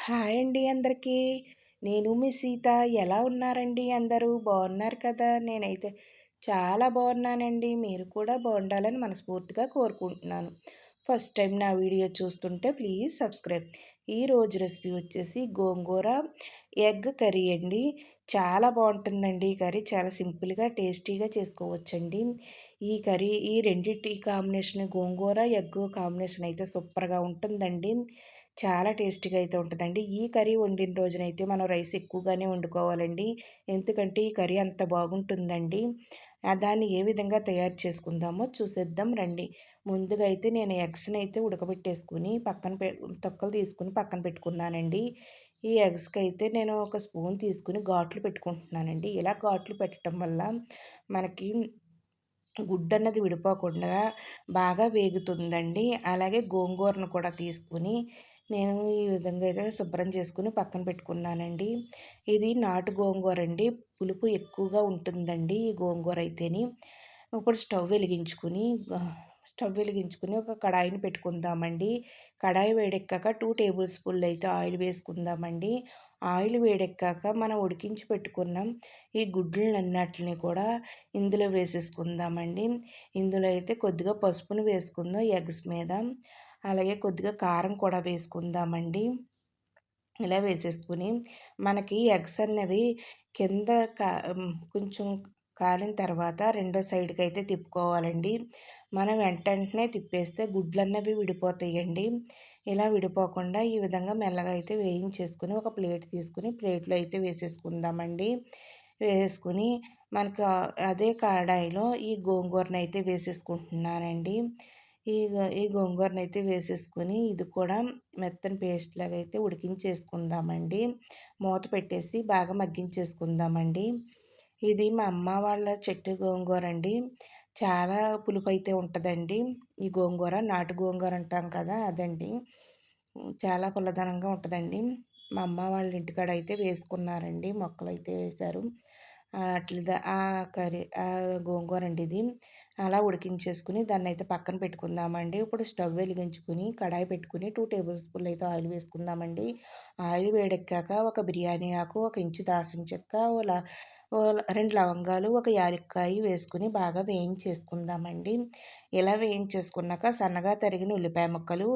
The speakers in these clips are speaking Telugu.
హాయ్ అండి అందరికీ. నేను మీ సీత. ఎలా ఉన్నారండి అందరూ? బాగున్నారు కదా? నేనైతే చాలా బాగున్నానండి. మీరు కూడా బాగుండాలని మనస్ఫూర్తిగా కోరుకుంటున్నాను. ఫస్ట్ టైం నా వీడియో చూస్తుంటే ప్లీజ్ సబ్స్క్రైబ్. ఈరోజు రెసిపీ వచ్చేసి గోంగూర ఎగ్ కర్రీ అండి. చాలా బాగుంటుందండి ఈ కర్రీ. చాలా సింపుల్గా టేస్టీగా చేసుకోవచ్చండి. ఈ రెండిటి కాంబినేషన్ గోంగూర ఎగ్ కాంబినేషన్ అయితే సూపర్గా ఉంటుందండి. చాలా టేస్టీగా అయితే ఉంటుందండి. ఈ కర్రీ వండిన రోజునైతే మనం రైస్ ఎక్కువగానే వండుకోవాలండి. ఎందుకంటే ఈ కర్రీ అంత బాగుంటుందండి. దాన్ని ఏ విధంగా తయారు చేసుకుందామో చూసేద్దాం రండి. ముందుగా అయితే నేను ఎగ్స్‌ని అయితే ఉడకబెట్టేసుకొని తొక్కలు తీసుకొని పక్కన పెట్టుకున్నానండి. ఈ ఎగ్స్‌కి అయితే నేను ఒక స్పూన్ తీసుకొని ఘాట్లు పెట్టుకుంటున్నానండి. ఇలా ఘాట్లు పెట్టడం వల్ల మనకి గుడ్డన్నది విడిపోకుండా బాగా వేగుతుందండి. అలాగే గోంగూరను కూడా తీసుకొని నేను ఈ విధంగా అయితే శుభ్రం చేసుకొని పక్కన పెట్టుకున్నానండి. ఇది నాటు గోంగూర అండి. పులుపు ఎక్కువగా ఉంటుందండి ఈ గోంగూర అయితేని. ఇప్పుడు స్టవ్ వెలిగించుకొని ఒక కడాయిని పెట్టుకుందామండి. కడాయి వేడెక్కాక 2 టేబుల్ స్పూన్లు అయితే ఆయిల్ వేసుకుందామండి. ఆయిల్ వేడెక్కాక మనం ఉడికించి పెట్టుకున్నాం ఈ గుడ్లన్నిటిని కూడా ఇందులో వేసేసుకుందామండి. ఇందులో అయితే కొద్దిగా పసుపును వేసుకుందాం ఎగ్స్ మీద. అలాగే కొద్దిగా కారం కూడా వేసుకుందామండి. ఇలా వేసేసుకుని మనకి ఎగ్స్ అన్నవి కింద కొంచెం కాలిన తర్వాత రెండో సైడ్కి అయితే తిప్పుకోవాలండి. మనం వెంటనే తిప్పేస్తే గుడ్లన్నవి విడిపోతాయండి. ఇలా విడిపోకుండా ఈ విధంగా మెల్లగా అయితే వేయించేసుకుని ఒక ప్లేట్ తీసుకుని ప్లేట్లో అయితే వేసేసుకుందామండి. వేసుకుని మనకు అదే కడాయిలో ఈ గోంగూరనైతే వేసేసుకుంటున్నానండి. ఈ గోంగూరనైతే వేసేసుకొని ఇది కూడా మెత్తని పేస్ట్ లాగా అయితే ఉడికించేసుకుందామండి. మూత పెట్టేసి బాగా మగ్గించేసుకుందామండి. ఇది మా అమ్మ వాళ్ళ చెట్టు గోంగూర అండి. చాలా పులుపు అయితే ఉంటుందండి. ఈ గోంగూర నాటు గోంగూర అంటాం కదా అదండి. చాలా పుల్లదనంగా ఉంటుందండి. మా అమ్మ వాళ్ళ ఇంటికాడ అయితే వేసుకున్నారండి. మొక్కలైతే వేశారు. ఆ కర్రీ గోంగూర అండి ఇది. అలా ఉడికించేసుకుని దాన్నైతే పక్కన పెట్టుకుందామండి. ఇప్పుడు స్టవ్ వెలిగించుకుని కడాయి పెట్టుకుని 2 టేబుల్ స్పూన్లు అయితే ఆయిల్ వేసుకుందామండి. ఆయిల్ వేడెక్కాక ఒక బిర్యానీ ఆకు, ఒక ఇంచు దాల్చిన చెక్క, 2 లవంగాలు, ఒక యాలక్కాయ వేసుకుని బాగా వేయించేసుకుందామండి. ఇలా వేయించేసుకున్నాక సన్నగా తరిగిన ఉల్లిపాయ ముక్కలు,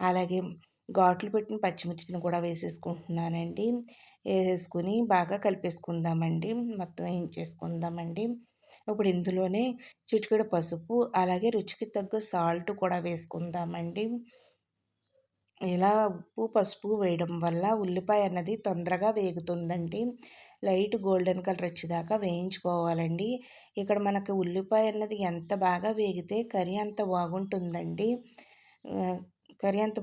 అలాగే ఘాట్లు పెట్టిన పచ్చిమిర్చిని కూడా వేసేసుకుంటున్నానండి. వేసేసుకుని బాగా కలిపేసుకుందామండి. మొత్తం వేయించేసుకుందామండి. ఇప్పుడు ఇందులోనే చిటికెడు పసుపు, అలాగే రుచికి తగ్గ సాల్ట్ కూడా వేసుకుందామండి. ఇలా ఉప్పు, పసుపు వేయడం వల్ల ఉల్లిపాయ అన్నది తొందరగా వేగుతుందండి. లైట్ గోల్డెన్ కలర్ వచ్చేదాకా వేయించుకోవాలండి. ఇక్కడ మనకు ఉల్లిపాయ అన్నది ఎంత బాగా వేగితే కర్రీ అంత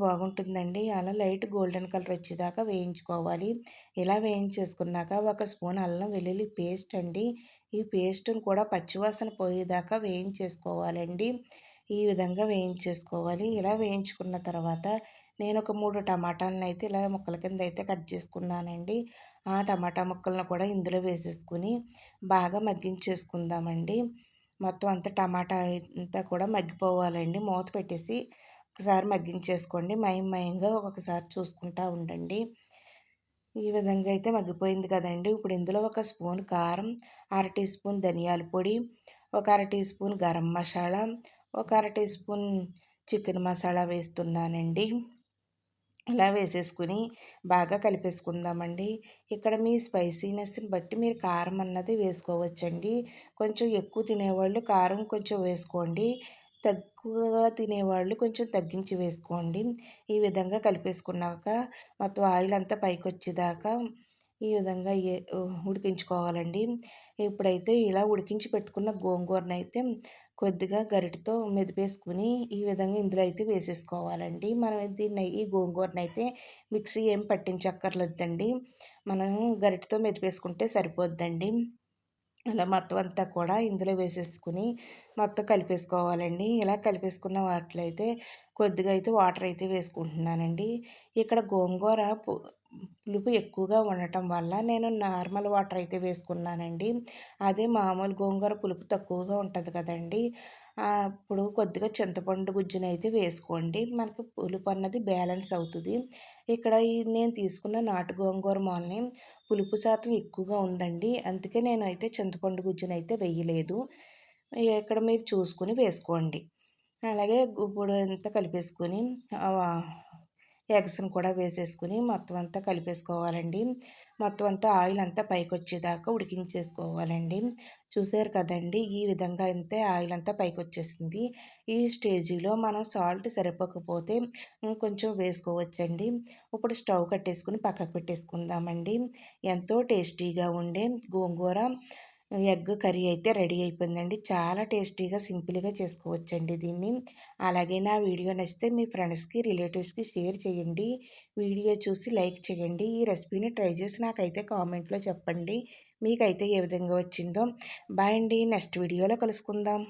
బాగుంటుందండి. అలా లైట్ గోల్డెన్ కలర్ వచ్చేదాకా వేయించుకోవాలి. ఇలా వేయించేసుకున్నాక ఒక స్పూన్ అల్లం వెల్లుల్లి పేస్ట్ అండి. ఈ పేస్ట్ని కూడా పచ్చివాసన పోయేదాకా వేయించేసుకోవాలండి. ఈ విధంగా వేయించేసుకోవాలి. ఇలా వేయించుకున్న తర్వాత నేను ఒక 3 టమాటాలను అయితే ఇలా ముక్కల కింద అయితే కట్ చేసుకున్నానండి. ఆ టమాటా ముక్కలను కూడా ఇందులో వేసేసుకుని బాగా మగ్గించేసుకుందామండి. మొత్తం అంతా టమాటా అంతా కూడా మగ్గిపోవాలండి. మూత పెట్టేసి ఒకసారి మగ్గించేసుకోండి. మయంగా ఒక్కొక్కసారి చూసుకుంటూ ఉండండి. ఈ విధంగా అయితే మగ్గిపోయింది కదండి. ఇప్పుడు ఇందులో ఒక స్పూన్ కారం, అర టీ స్పూన్ ధనియాల పొడి, ఒక అర టీ స్పూన్ గరం మసాలా, ఒక అర టీ స్పూన్ చికెన్ మసాలా వేస్తున్నానండి. ఇలా వేసేసుకుని బాగా కలిపేసుకుందామండి. ఇక్కడ మీ స్పైసీనెస్ని బట్టి మీరు కారం అన్నది వేసుకోవచ్చండి. కొంచెం ఎక్కువ తినేవాళ్ళు కారం కొంచెం వేసుకోండి. తక్కువగా తినేవాళ్ళు కొంచెం తగ్గించి వేసుకోండి. ఈ విధంగా కలిపేసుకున్నాక మొత్తం ఆయిల్ అంతా పైకొచ్చేదాకా ఈ విధంగా ఉడికించుకోవాలండి. ఇప్పుడైతే ఇలా ఉడికించి పెట్టుకున్న గోంగూరనైతే కొద్దిగా గరిటెతో మెదిపేసుకుని ఈ విధంగా ఇందులో అయితే వేసేసుకోవాలండి. మనం ఈ గోంగూరనైతే మిక్సీ ఏం పట్టించక్కర్లేదండి. మనం గరిటెతో మెదిపేసుకుంటే సరిపోద్దండి. అలా మొత్తం అంతా కూడా ఇందులో వేసేసుకుని మొత్తం కలిపేసుకోవాలండి. ఇలా కలిపేసుకున్న వాటిలైతే కొద్దిగా అయితే వాటర్ అయితే వేసుకుంటున్నానండి. ఇక్కడ గోంగూర పులుపు ఎక్కువగా ఉండటం వల్ల నేను నార్మల్ వాటర్ అయితే వేసుకున్నానండి. అదే మామూలు గోంగూర పులుపు తక్కువగా ఉంటది కదండీ! అప్పుడు కొద్దిగా చింతపండు గుజ్జునైతే వేసుకోండి. మనకు పులుపు అన్నది బ్యాలెన్స్ అవుతది. ఇక్కడ నేను తీసుకున్న నాటు గోంగూర మొలని పులుపు శాతం ఎక్కువగా ఉందండి. అందుకే నేనైతే చింతపండు గుజ్జునైతే వేయలేదు. ఇక్కడ మీరు చూసుకొని వేసుకోండి. అలాగే ఇప్పుడు అంతా కలిపేసుకొని ఎగ్స్‌ని కూడా వేసేసుకొని మొత్తం అంతా కలిపేసుకోవాలండి. మొత్తం అంతా ఆయిల్ అంతా పైకొచ్చేదాకా ఉడికించేసుకోవాలండి. చూసారు కదండీ! ఈ విధంగా అయితే ఆయిల్ అంతా పైకొచ్చేసింది. ఈ స్టేజిలో మనం సాల్ట్ సరిపోకపోతే ఇంకొంచెం వేసుకోవచ్చండి. ఇప్పుడు స్టవ్ కట్టేసుకొని పక్కకు పెట్టేసుకుందామండి. ఎంతో టేస్టీగా ఉండే గోంగూర ఎగ్ కర్రీ అయితే రెడీ అయిపోయిందండి. చాలా టేస్టీగా, సింపుల్‌గా చేసుకోవచ్చండి దీన్ని. అలాగే నా వీడియో నచ్చితే మీ ఫ్రెండ్స్‌కి, రిలేటివ్స్‌కి షేర్ చేయండి. వీడియో చూసి లైక్ చేయండి. ఈ రెసిపీని ట్రై చేసి నాకైతే కామెంట్‌లో చెప్పండి. మీకైతే ఏ విధంగా వచ్చిందో. బాయ్ అండి. నెక్స్ట్ వీడియోలో కలుసుకుందాం.